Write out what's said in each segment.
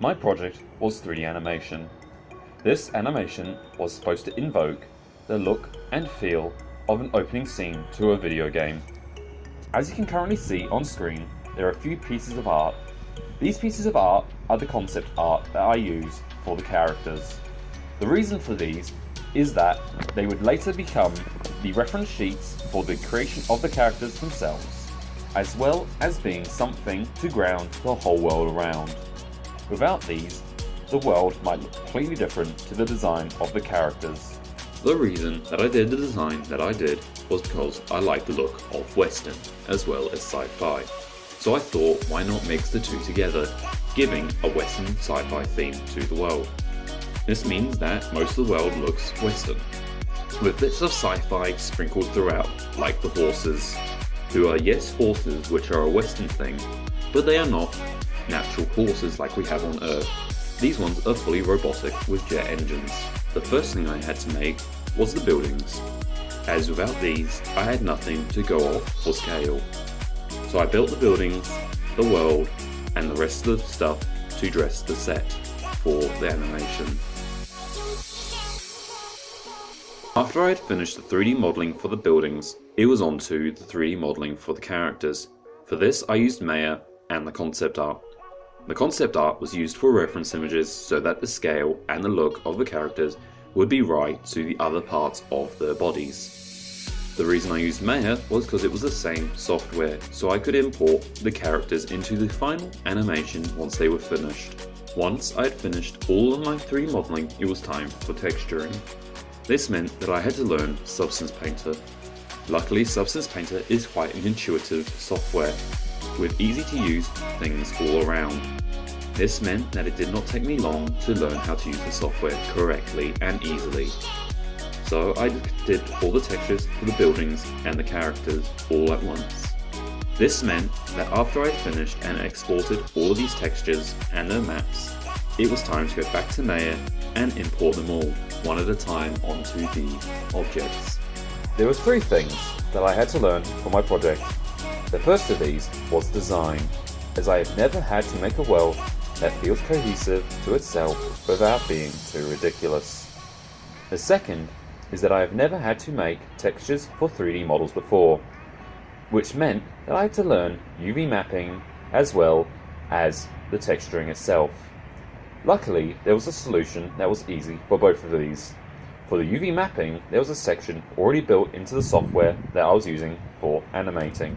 My project was 3D animation. This animation was supposed to invoke the look and feel of an opening scene to a video game. As you can currently see on screen, there are a few pieces of art. These pieces of art are the concept art that I use for the characters. The reason for these is that they would later become the reference sheets for the creation of the characters themselves, as well as being something to ground the whole world around. Without these, the world might look completely different to the design of the characters. The reason that I did the design that I did was because I like the look of Western as well as sci-fi. So I thought, why not mix the two together, giving a Western sci-fi theme to the world. This means that most of the world looks Western, with bits of sci-fi sprinkled throughout, like the horses, who are yes horses which are a Western thing, but they are not natural horses like we have on Earth. These ones are fully robotic with jet engines. The first thing I had to make was the buildings, as without these I had nothing to go off for scale. So I built the buildings, the world, and the rest of the stuff to dress the set for the animation. After I had finished the 3D modelling for the buildings, it was on to the 3D modelling for the characters. For this I used Maya and the concept art. The concept art was used for reference images so that the scale and the look of the characters would be right to the other parts of their bodies. The reason I used Maya was because it was the same software, so I could import the characters into the final animation once they were finished. Once I had finished all of my 3D modelling, it was time for texturing. This meant that I had to learn Substance Painter. Luckily, Substance Painter is quite an intuitive software, with easy to use things all around. This meant that it did not take me long to learn how to use the software correctly and easily. So I did all the textures for the buildings and the characters all at once. This meant that after I had finished and exported all of these textures and their maps, it was time to go back to Maya and import them all, one at a time, onto the objects. There were 3 things that I had to learn for my project. The first of these was design, as I have never had to make a world that feels cohesive to itself without being too ridiculous. The second is that I have never had to make textures for 3D models before, which meant that I had to learn UV mapping as well as the texturing itself. Luckily, there was a solution that was easy for both of these. For the UV mapping, there was a section already built into the software that I was using for animating.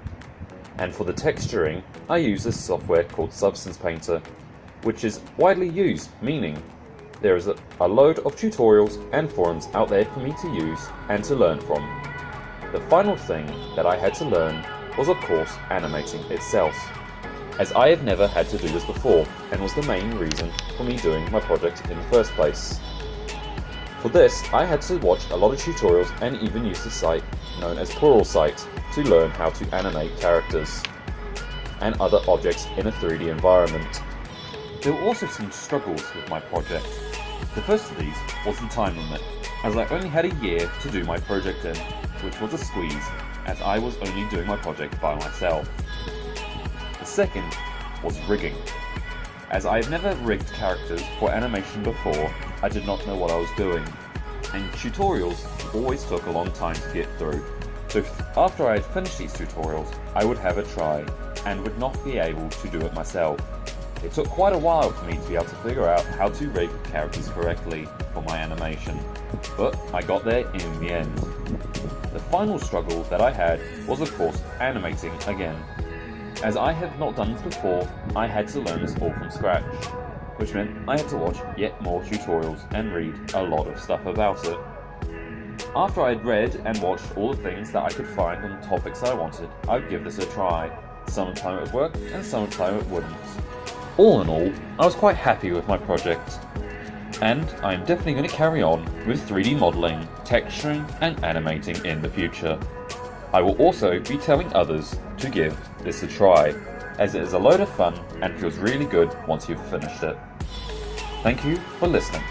And for the texturing, I use this software called Substance Painter, which is widely used, meaning there is a load of tutorials and forums out there for me to use and to learn from. The final thing that I had to learn was, of course, animating itself, as I have never had to do this before and was the main reason for me doing my project in the first place. For this, I had to watch a lot of tutorials and even use the site known as Pluralsight to learn how to animate characters and other objects in a 3D environment. There were also some struggles with my project. The first of these was the time limit, as I only had a year to do my project in, which was a squeeze, as I was only doing my project by myself. The second was rigging. As I have never rigged characters for animation before, I did not know what I was doing, and tutorials always took a long time to get through. So after I had finished these tutorials, I would have a try, and would not be able to do it myself. It took quite a while for me to be able to figure out how to rig characters correctly for my animation, but I got there in the end. The final struggle that I had was, of course, animating again. As I have not done this before, I had to learn this all from scratch, which meant I had to watch yet more tutorials and read a lot of stuff about it. After I had read and watched all the things that I could find on the topics I wanted, I would give this a try. Sometime it would work and sometime it wouldn't. All in all, I was quite happy with my project, and I'm definitely going to carry on with 3D modelling, texturing and animating in the future. I will also be telling others to give this a try, as it is a load of fun and feels really good once you've finished it. Thank you for listening.